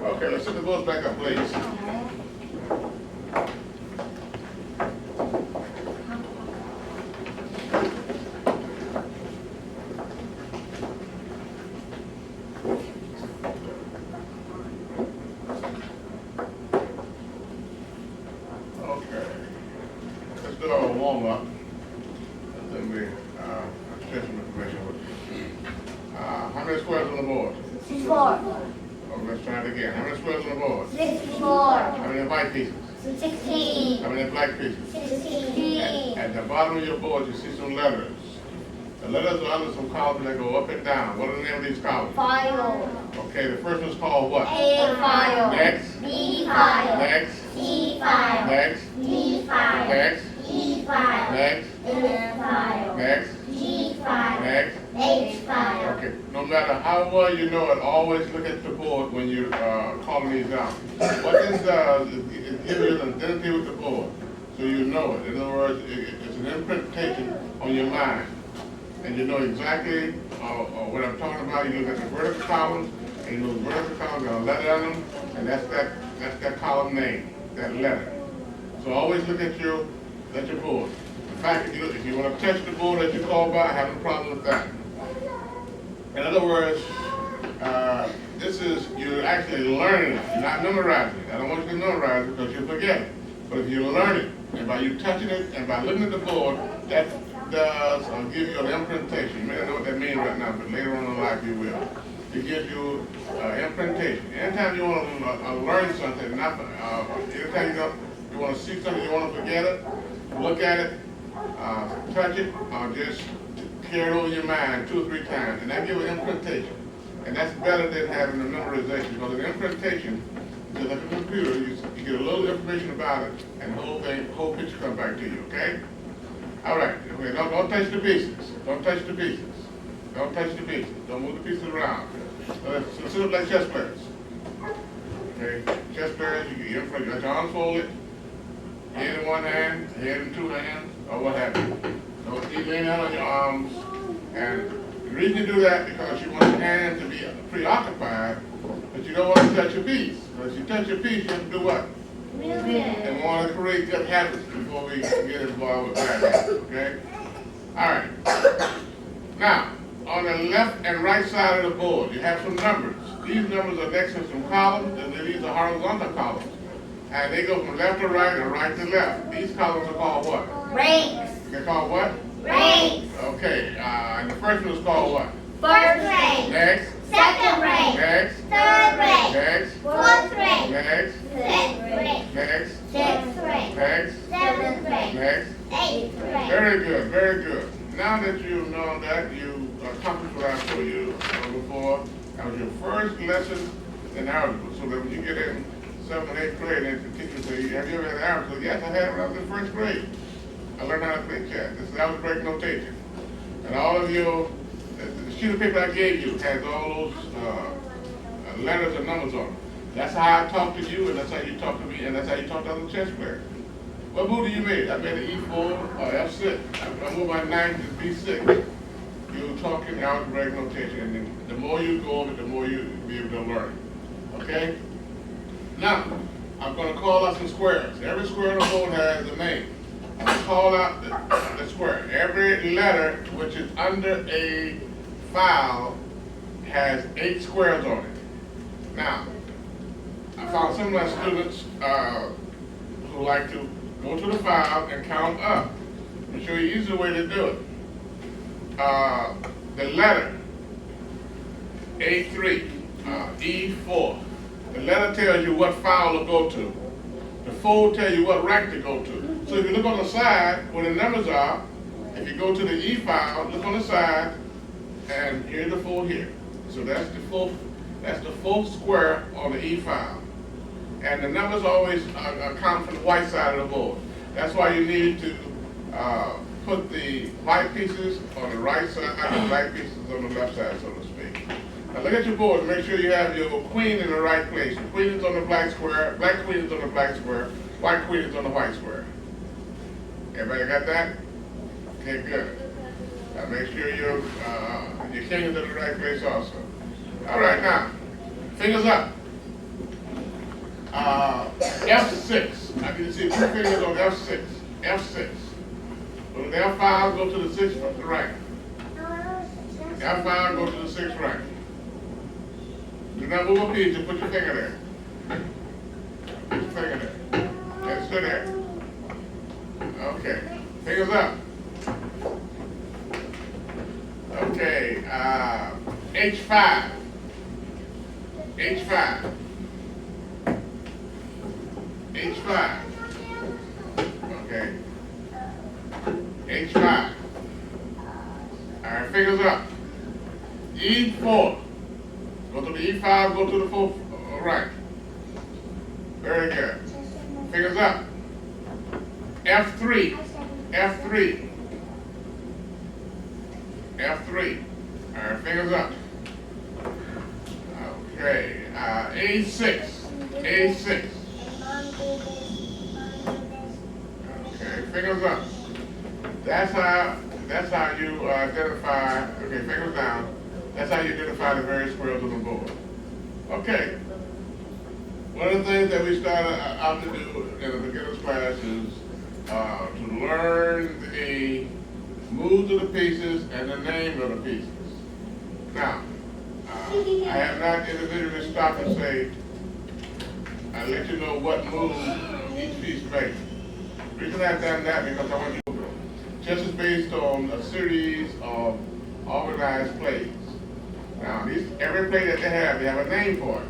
Okay, let's set the boards back up, please. Okay, let's do our warm up. And then we share some information with you. How many squares on the board? 64. Oh, let's try it again. How many squares on the board? 64. How many white pieces? 16. How many black pieces? 16. At the bottom of your board, you see some letters. The letters are under some columns that go up and down. What are the name of these columns? File. Okay, the first one's called what? A file. Next. B file. Next. C file. Next. D file. Next. E file. Next. F file. Next. G file. Next. H file. Okay, no matter how well you know it, always look at the board when you're calling these out. What this does is it gives you an identity with the board, so you know it. In other words, it's an imprintation on your mind. And you know exactly what I'm talking about. You look at the vertical columns, and you know the vertical columns got a letter on them, and that's that column name, that letter. So always look at your board. In fact, if you want to touch the board that you call by, I have no problem with that. In other words, this is, you're actually learning it. You're not memorizing it. I don't want you to memorize it because you'll forget it. But if you learn it, and by you touching it, and by looking at the board, that does give you an imprintation. You may not know what that means right now, but later on in life you will. It gives you imprintation. Anytime you want to learn something, anytime you want to see something, you want to forget it, look at it, touch it, or just carry it over your mind 2 or 3 times, and that gives an imprintation. And that's better than having a memorization, because an imprintation, just like a computer, you get a little information about it, and the whole picture comes back to you, okay? All right, okay, don't touch the pieces. Don't touch the pieces. Don't touch the pieces. Don't move the pieces around. So sit up like chess players. Okay, chess players, you get your arms folded, head in one hand, head in 2 hands, or what have you. So keep laying out on your arms, and the reason you do that because you want your hand to be preoccupied, but you don't want to touch your piece. Because if you touch your piece, you have to do what? And we want to create good habits before we get involved with bad habits, okay? All right. Now, on the left and right side of the board, you have some numbers. These numbers are next to some columns, and these are horizontal columns. And they go from left to right and right to left. These columns are called what? Ranks. They're called what? Ranks. Okay, and the first one is called what? First rank. Next. Second rank. Next. Third rank. Next. Fourth rank. Next. Fifth rank. Next. Sixth grade. Next. Seventh grade. Next. Eighth grade. Very good, very good. Now that you know that, you accomplished what I told you before. That was your first lesson in algebra. So that when you get in 7th and 8th grade, and the teacher say, have you ever had algebra? Yes, I had it when I was in 1st grade. I learned how to play chess. This is algebraic notation. And all of your, the sheet of paper I gave you has all those letters and numbers on it. That's how I talk to you, and that's how you talk to me, and that's how you talk to other chess players. What move do you make? I made an E4 or F6. I moved my knight to B6. You're talking algebraic notation, and then the more you go over it, the more you'll be able to learn. Okay? Now, I'm going to call out some squares. Every square on the board has a name. I'm going to call out the square. Every letter which is under a file has 8 squares on it. Now, I found some of my students who like to go to the file and count up. I'll show you an easier way to do it. The letter A3, E4. The letter tells you what file to go to. The 4 tells you what rank to go to. So if you look on the side where the numbers are, if you go to the E file, look on the side, and here's the 4 here. So that's the fourth square on the E file. And the numbers always come from the white side of the board. That's why you need to put the white pieces on the right side and the black pieces on the left side, so to speak. Now look at your board and make sure you have your queen in the right place. The queen is on the black square, black queen is on the black square, white queen is on the white square. Everybody got that? Okay, good. Now make sure your king is in the right place also. All right, now, fingers up. F6. I can see 2 fingers on F6. F6. Go to the F5, go to the 6th from the right. F5, go to the 6th right. Do not move a piece, just put your finger there. Put your finger there. And sit there. Okay. Fingers up. Okay. H5. H5. H5. Okay. H5. All right, fingers up. E4. Go to the E5, go to the 4th right. Very good. Fingers up. F3. F3. F3. All right, fingers up. Okay. A6. A6. Okay, fingers up. That's how you identify, okay, fingers down. That's how you identify the various squares on the board. Okay. One of the things that we started out to do in the beginner's class is to learn the moves of the pieces and the name of the pieces. Now, I have not individually stopped and say, I let you know what move each piece makes. The reason I've done that because I want you to know. Chess is based on a series of organized plays. Now, every play that they have a name for it.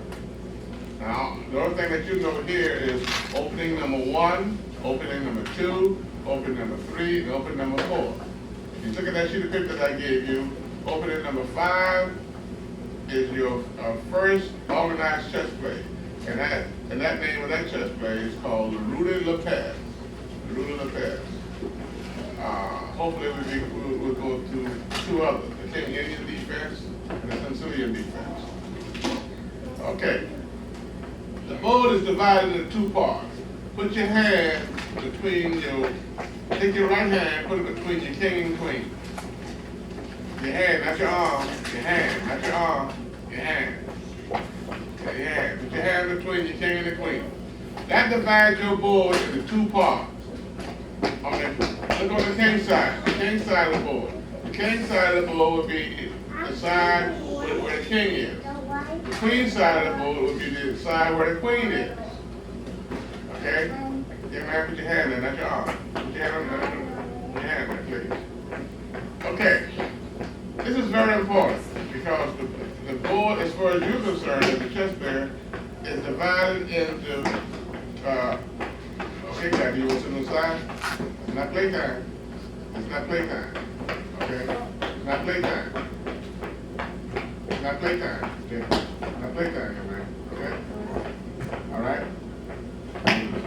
Now, the only thing that you know here is opening number 1, opening number 2, opening number 3, and opening number 4. If you look at that sheet of paper that I gave you, opening number 5 is your first organized chess play. And that name of that chess play is called the Rudy Lopez. The Rudy Lopez. Hopefully we'll go through 2 others, the King Indian defense and the Sicilian defense. Okay. The board is divided into 2 parts. Put your hand between take your right hand, put it between your king and queen. Your hand, not your arm, your hand, not your arm, your hand. Okay, your hand. Put your hand between your king and the queen. That divides your board into 2 parts. Look on the king side of the board. The king side of the board would be the side where the king is. The queen side of the board would be the side where the queen is. Okay? Young man, put your hand there, not your arm. Put your hand on your hand there, please. Okay. This is very important because the board, as far as you're concerned, as a chess player, is divided into take that. Do you want to sit on the side? It's not playtime. It's not playtime. Okay? It's not playtime. It's not playtime. Okay? It's not playtime, young man. Okay? All right?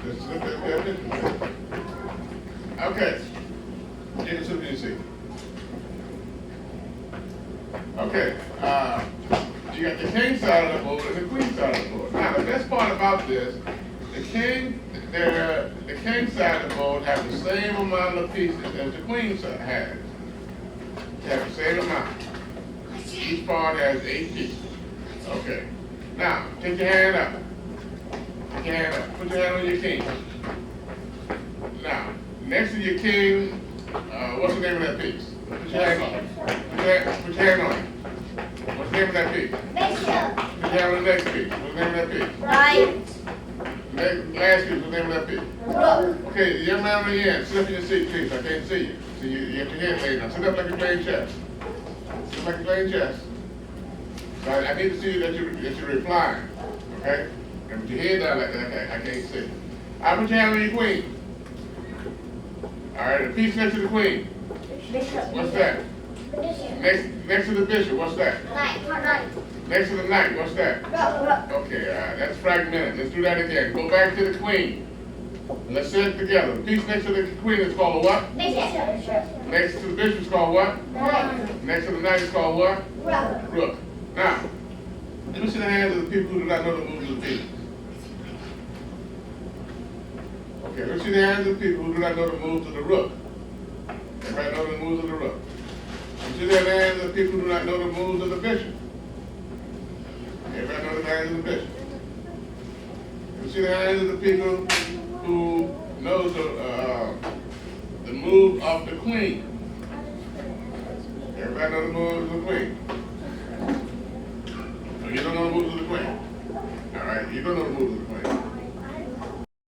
Just look at their picture. Okay. You can sit in your seat. Okay. You got the king side of the board and the queen side of the board. Now, the best part about this, the king side of the board has the same amount of pieces as the queen side has. They have the same amount. Each part has 8 pieces. Okay. Now, take your hand up. Take your hand up. Put your hand on your king. Now, next to your king, what's the name of that piece? Put your hand on it. Put your hand on it. What's the name of that piece? Bishop. Put your hand on the next piece. What's the name of that piece? Right. Last piece, what's the name of that piece? Rook. Okay, young man on the end, sit up in your seat, please. I can't see you. So you have your head laid down. Sit up like you're playing chess. Sit like you're playing chess. So I need to see that you're replying. Okay? And with your head down like that, I can't see. I put your hand on your queen. All right, the piece next to the queen. Bishop. What's that? Bishop. Next to the bishop, what's that? Knight. Next to the knight, what's that? Rook. Okay, that's fragmented. Let's do that again. Go back to the queen. Let's say it together. The piece next to the queen is called a what? Bishop. Next to the bishop is called what? Knight. Next to the knight is called what? Rook. Rook. Now, let me see the hands of the people who do not know the moves of the pieces. Okay, let's see the hands of the people who do not know the moves of the rook. Everybody know the moves of the rook. Let's see the hands of the people who do not know the moves of the bishop. Everybody know the hands of the bishop. Let's see the hands of the people who knows the move of the queen. Everybody know the moves of the queen. No, you don't know the moves of the queen. All right, you don't know the moves of the queen.